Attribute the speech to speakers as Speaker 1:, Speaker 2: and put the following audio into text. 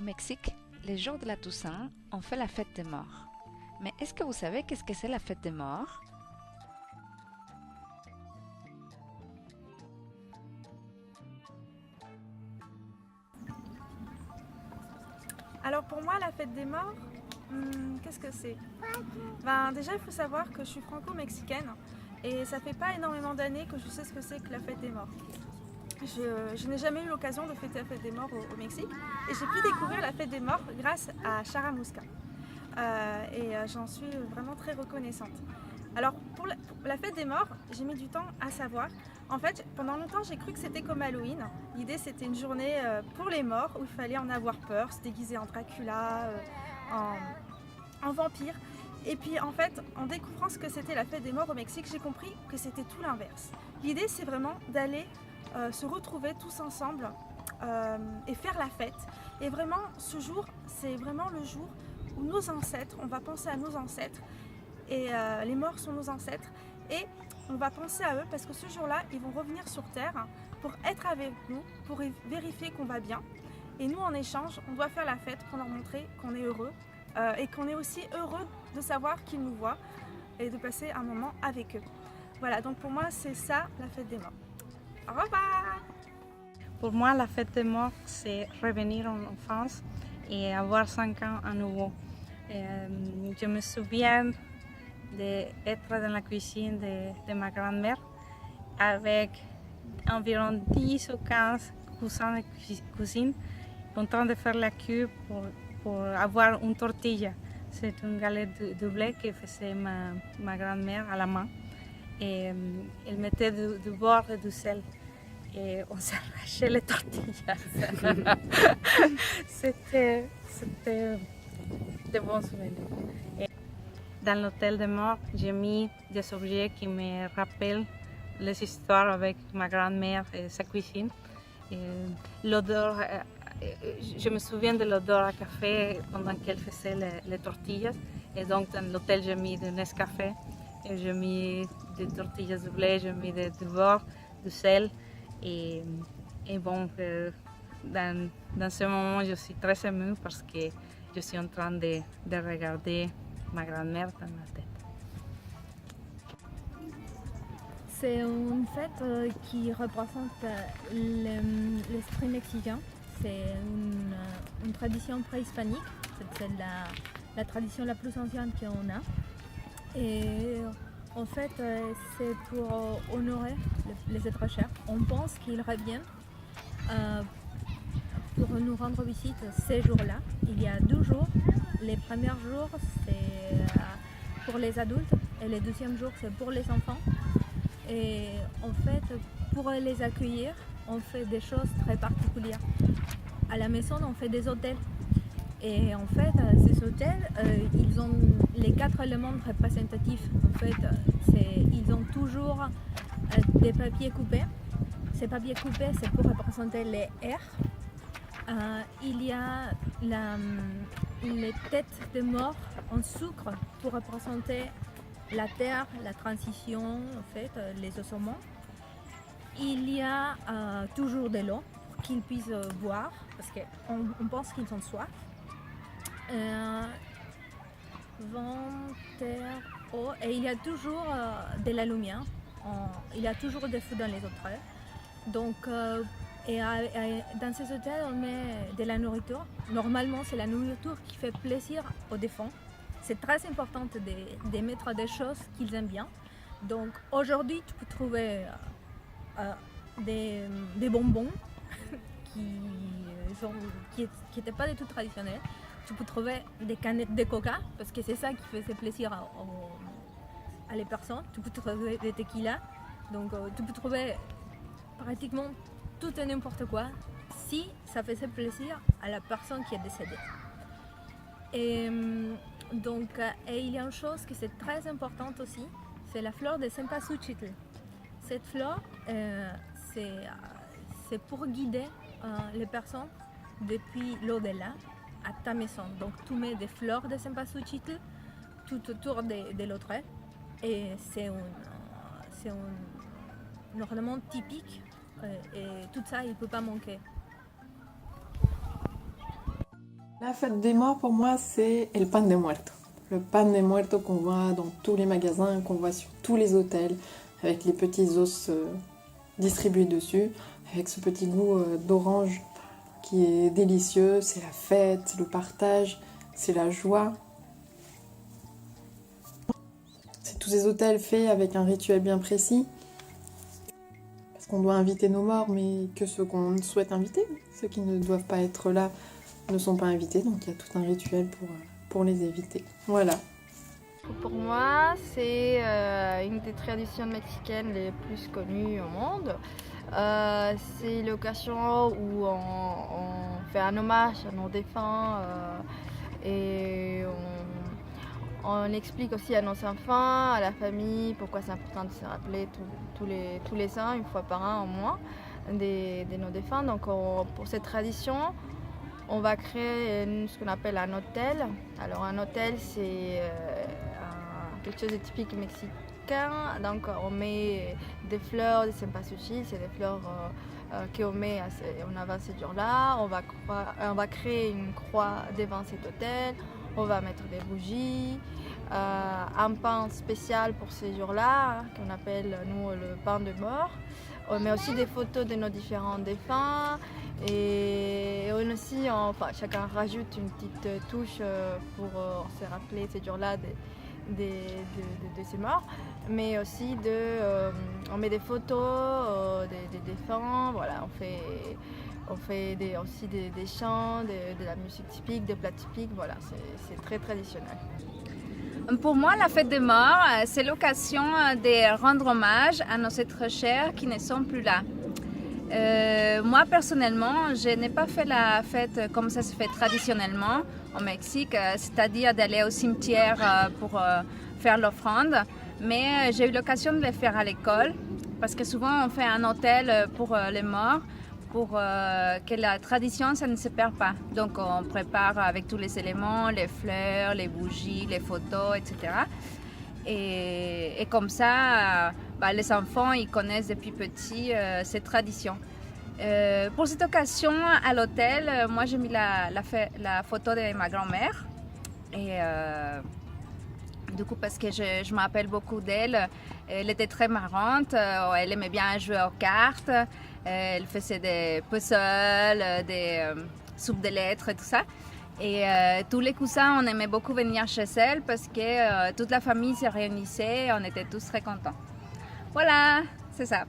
Speaker 1: Au Mexique, les jours de la Toussaint, on fait la fête des morts. Mais est-ce que vous savez qu'est-ce que c'est la fête des morts?
Speaker 2: Alors pour moi, la fête des morts, qu'est-ce que c'est? Déjà, il faut savoir que je suis franco-mexicaine et ça fait pas énormément d'années que je sais ce que c'est que la fête des morts. Je n'ai jamais eu l'occasion de fêter la fête des morts au Mexique et j'ai pu découvrir la fête des morts grâce à Charamusca. J'en suis vraiment très reconnaissante. Alors pour la fête des morts, j'ai mis du temps à savoir. En fait, pendant longtemps, j'ai cru que c'était comme Halloween. L'idée, c'était une journée pour les morts où il fallait en avoir peur, se déguiser en Dracula, en vampire. Et puis en fait, en découvrant ce que c'était la fête des morts au Mexique, j'ai compris que c'était tout l'inverse. L'idée, c'est vraiment d'aller se retrouver tous ensemble et faire la fête. Et vraiment, ce jour, c'est vraiment le jour où nos ancêtres, on va penser à nos ancêtres, et les morts sont nos ancêtres, et on va penser à eux parce que ce jour-là, ils vont revenir sur Terre pour être avec nous, pour vérifier qu'on va bien. Et nous, en échange, on doit faire la fête pour leur montrer qu'on est heureux et qu'on est aussi heureux de savoir qu'ils nous voient et de passer un moment avec eux. Voilà, donc pour moi, c'est ça la fête des morts. Au revoir!
Speaker 3: Pour moi, la fête des morts, c'est revenir en enfance et avoir 5 ans à nouveau. Je me souviens d'être dans la cuisine de ma grand-mère avec environ 10 ou 15 cousins et cousines en train de faire la queue pour avoir une tortilla. C'est une galette de blé que faisait ma grand-mère à la main. Et elle mettait du beurre et du sel. Et on s'arrachait les tortillas. C'était de bons souvenirs. Et dans l'hôtel de mort, j'ai mis des objets qui me rappellent les histoires avec ma grand-mère et sa cuisine. L'odeur, je me souviens de l'odeur à café pendant qu'elle faisait les tortillas. Et donc dans l'hôtel, j'ai mis du Nescafé, et j'ai mis des tortillas de blé, j'ai mis du beurre, du sel. Et bon, dans ce moment, je suis très émue parce que je suis en train de regarder ma grand-mère dans ma tête.
Speaker 4: C'est une fête qui représente l'esprit mexicain. C'est une tradition préhispanique. C'est la tradition la plus ancienne qu'on a. Et en fait, c'est pour honorer les êtres chers. On pense qu'ils reviennent pour nous rendre visite ces jours-là. Il y a 2 jours. Les premiers jours, c'est pour les adultes et les deuxièmes jours, c'est pour les enfants. Et en fait, pour les accueillir, on fait des choses très particulières. À la maison, on fait des hôtels. Et en fait, ces hôtels, ils ont les 4 éléments représentatifs. En fait, ils ont toujours des papiers coupés. Ces papiers coupés, c'est pour représenter les airs. Il y a les têtes de mort en sucre pour représenter la terre, la transition, en fait, les ossements. Il y a toujours de l'eau pour qu'ils puissent boire, parce qu'on pense qu'ils ont soif. Vent, terre, eau, et il y a toujours de la lumière, il y a toujours des feux dans les hôtels. Donc, dans ces hôtels, on met de la nourriture. Normalement, c'est la nourriture qui fait plaisir aux défunts. C'est très important de mettre des choses qu'ils aiment bien. Donc, aujourd'hui, tu peux trouver des bonbons qui n'étaient pas du tout traditionnels. Tu peux trouver des canettes de coca, parce que c'est ça qui faisait plaisir à les personnes. Tu peux trouver des tequilas. Donc tu peux trouver pratiquement tout et n'importe quoi si ça faisait plaisir à la personne qui est décédée. Et il y a une chose qui est très importante aussi, c'est la fleur de cempasúchil. Cette fleur, c'est pour guider les personnes depuis l'au-delà à ta maison. Donc tu mets des fleurs de cempasúchil tout autour de l'autre, et c'est un ornement typique, et tout ça il ne peut pas manquer.
Speaker 5: La fête des morts, pour moi, c'est el pan de muerto. Le pan de muerto qu'on voit dans tous les magasins, qu'on voit sur tous les hôtels, avec les petits os distribués dessus, avec ce petit goût d'orange qui est délicieux. C'est la fête, c'est le partage, c'est la joie. C'est tous ces hôtels faits avec un rituel bien précis. Parce qu'on doit inviter nos morts, mais que ceux qu'on souhaite inviter, ceux qui ne doivent pas être là, ne sont pas invités, donc il y a tout un rituel pour les éviter. Voilà.
Speaker 6: Pour moi, c'est une des traditions mexicaines les plus connues au monde. C'est l'occasion où on fait un hommage à nos défunts et on explique aussi à nos enfants, à la famille, pourquoi c'est important de se rappeler tous les ans, une fois par an au moins, de nos défunts. Donc pour cette tradition, on va créer ce qu'on appelle un hôtel. Alors un hôtel, c'est quelque chose de typique mexicain. Donc on met des fleurs de cempasúchil, c'est des fleurs qu'on met en avant ce jour-là. On va créer une croix devant cet hôtel. On va mettre des bougies, un pain spécial pour ces jours-là, qu'on appelle nous le pain de mort. On met aussi des photos de nos différents défunts et on aussi, chacun rajoute une petite touche pour se rappeler ces jours-là de ces morts. Mais aussi on met des photos des défunts, voilà, on fait aussi des chants, de la musique typique, des plats typiques, voilà, c'est très traditionnel.
Speaker 1: Pour moi, la fête des morts, c'est l'occasion de rendre hommage à nos êtres chers qui ne sont plus là. Moi, personnellement, je n'ai pas fait la fête comme ça se fait traditionnellement au Mexique, c'est-à-dire d'aller au cimetière pour faire l'offrande. Mais j'ai eu l'occasion de le faire à l'école, parce que souvent on fait un hôtel pour les morts, pour que la tradition ça ne se perd pas. Donc on prépare avec tous les éléments, les fleurs, les bougies, les photos, etc. Et comme ça, les enfants ils connaissent depuis petit cette tradition. Pour cette occasion à l'hôtel, moi j'ai mis la photo de ma grand-mère. Et du coup, parce que je me rappelle beaucoup d'elle, elle était très marrante, elle aimait bien jouer aux cartes, elle faisait des puzzles, des soupes de lettres et tout ça. Et tous les cousins, on aimait beaucoup venir chez elle parce que toute la famille se réunissait et on était tous très contents. Voilà, c'est ça.